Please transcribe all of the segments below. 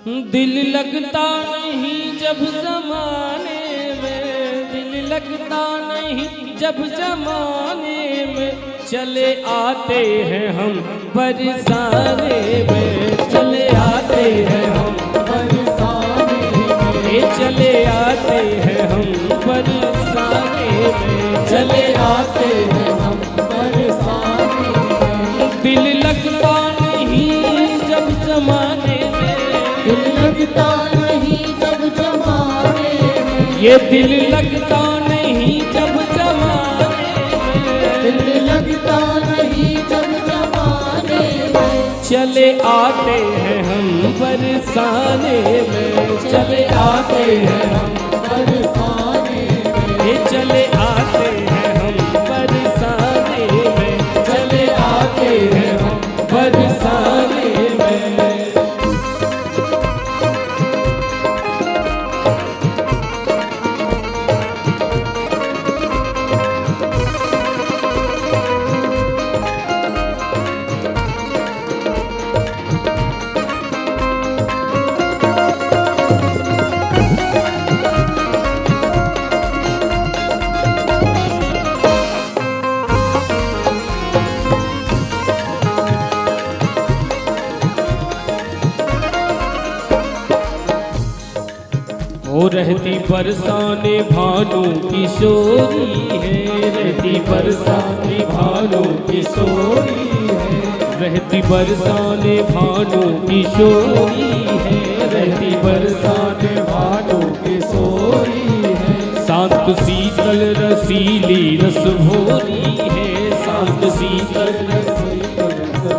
दिल लगता नहीं जब जमाने में, दिल लगता नहीं जब जमाने में, चले आते हैं हम बरसाने में, चले आते हैं हम बरसाने में, चले आते हैं हम बरसाने में, चले आते हैं हम बरसाने में। दिल लगता नहीं जब जमाने में, दिल लगता नहीं जब जमाने में, ये दिल लगता नहीं जब जमाने में, दिल लगता नहीं जब जमाने में, चले आते हैं हम बरसाने में, चले आते हैं हम बरसाने में, ये चले आते हैं हम बरसाने में, चले आते हैं हम बरसाने में। वो रहती बरसाने भानु किशोरी है, रहती बरसाने भानु किशोरी है, रहती बरसाने भानु किशोरी है, रहती बरसाने भानु किशोरी है। शांत शीतल रसीली रस भोरी है, शांत शीतल रस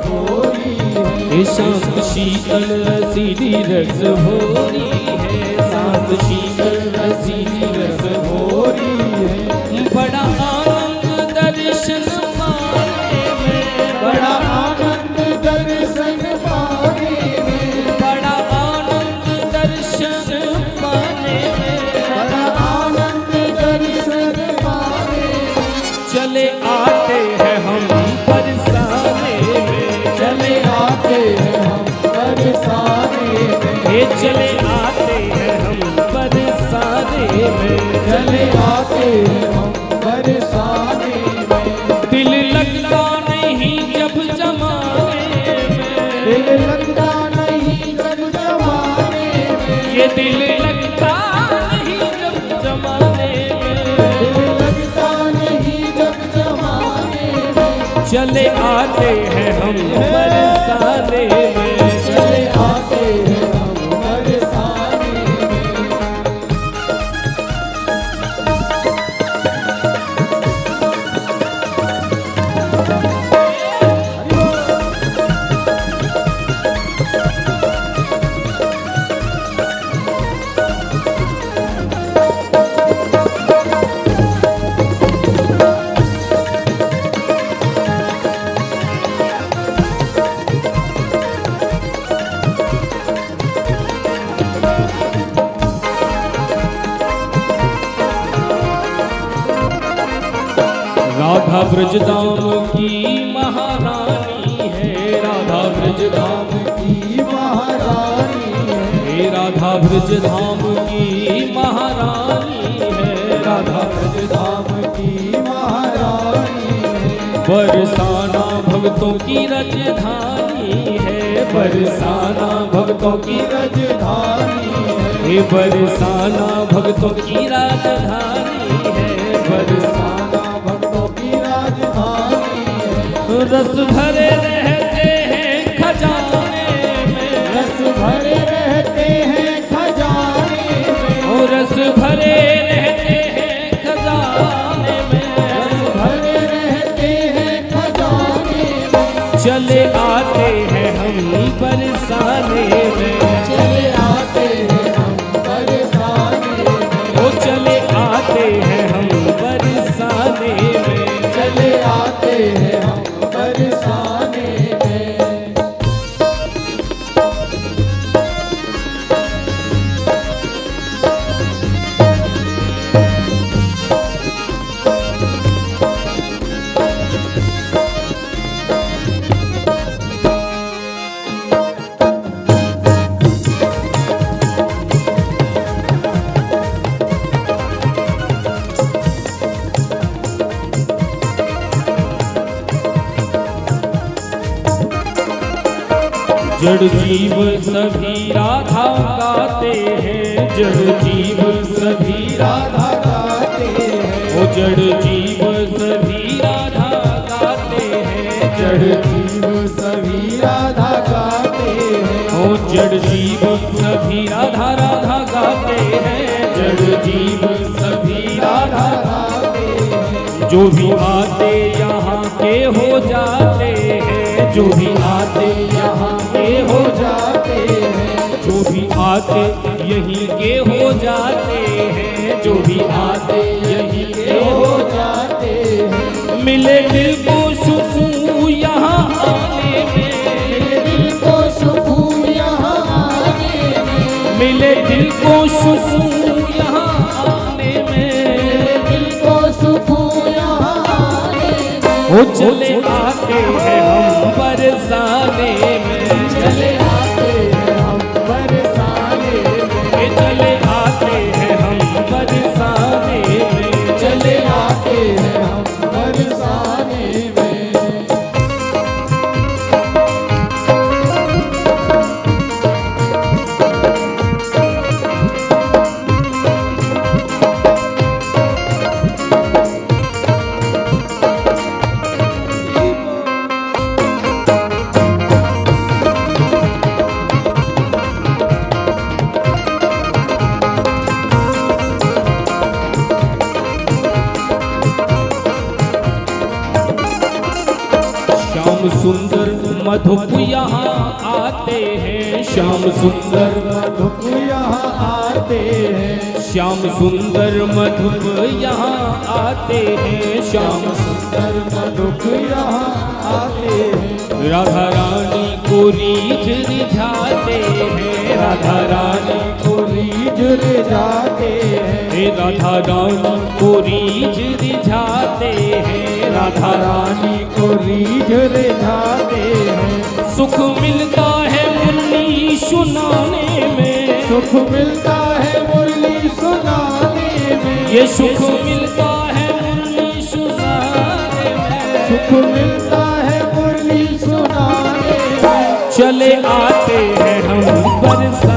भोरी है, शांत शीतल रसीली रस भोरी है, शांत शीतल रसीली रस भोरी है। बड़ा आनंद दर्शन पाने में, बड़ा आनंद दर्शन पाने में, बड़ा आनंद दर्शन पाने में, बड़ा आनंद दर्शन पाने में, चले आते हैं हम बरसाने में, चले आते हैं हम बरसाने में, ये चले आते हैं हम बरसाने में, चले आते हैं हम बरसाने में। दिल लगता नहीं जब जमाने में, दिल लगता नहीं जब जमाने में, ये दिल लगता नहीं जब जमाने में, दिल लगता नहीं जब जमाने में, चले आते हैं हम बरसाने में, चले आते हैं हम बरसाने में। राधा ब्रजधाम की महारानी है, राधा ब्रजधाम की महारानी है, हे राधा ब्रजधाम की महारानी है, राधा धाम की महारानी है, बरसाना भक्तों की राजधानी है, बरसाना भक्तों की राजधानी है, हे बरसाना भक्तों की राजधानी है, बरसाना भक्तों की राजधानी है, रस भरे रहते हैं खजाने में, रस भरे रहते हैं खजाने में, और रस भरे रहते हैं खजाने में, रस भरे रहते हैं खजाने में, चले आते हैं हम बरसाने में, चले आते हैं हम बरसाने में, वो चले आते हैं हम बरसाने में, चले आते हैं हम बरसाने में। जड़ जीव सभी राधा गाते हैं, जड़ जीव सभी राधा गाते हैं, ओ जड़ जीव सभी राधा गाते हैं, जड़ जीव सभी राधा गाते हैं, ओ जड़ जीव सभी राधा राधा गाते हैं, जड़ जीव सभी राधा गाते हैं, जो भी आते यहाँ के हो जाते हैं, जो भी आते यहाँ के हो जाते हैं, जो भी आते यहीं के हो जाते हैं, जो भी आते यहीं के हो जाते हैं, मिले दिल को सुकून यहाँ आने में, दिल को सुकून यहाँ आने में, मिले दिल को सुकून यहाँ आने में, दिल को सुकून यहाँ आने में, वो चले आते हैं हम बरसाने में, चले आते हैं हम बरसाने में, ये चले आते हैं हम बरसाने में, चले आते हैं हम बरसाने में। श्याम सुंदर मधुप यहाँ आते हैं, श्याम सुंदर मधुप यहाँ आते हैं, श्याम सुंदर मधुप यहाँ आते हैं, श्याम सुंदर मधुप यहाँ आते हैं, राधा रानी को रीझ रिझाते हैं, राधा रानी को रीझ जाते हैं, हे राधा रानी को रीझ रिझाते हैं, राधा रानी को रीझ जाते हैं, सुख मिलता है मुरली सुनाने में, सुख मिलता है मुरली सुनाने में, ये सुख मिलता है मुरली सुनाने में, सुख मिलता है मुरली सुनाने में, चले आते हैं हम बरसाने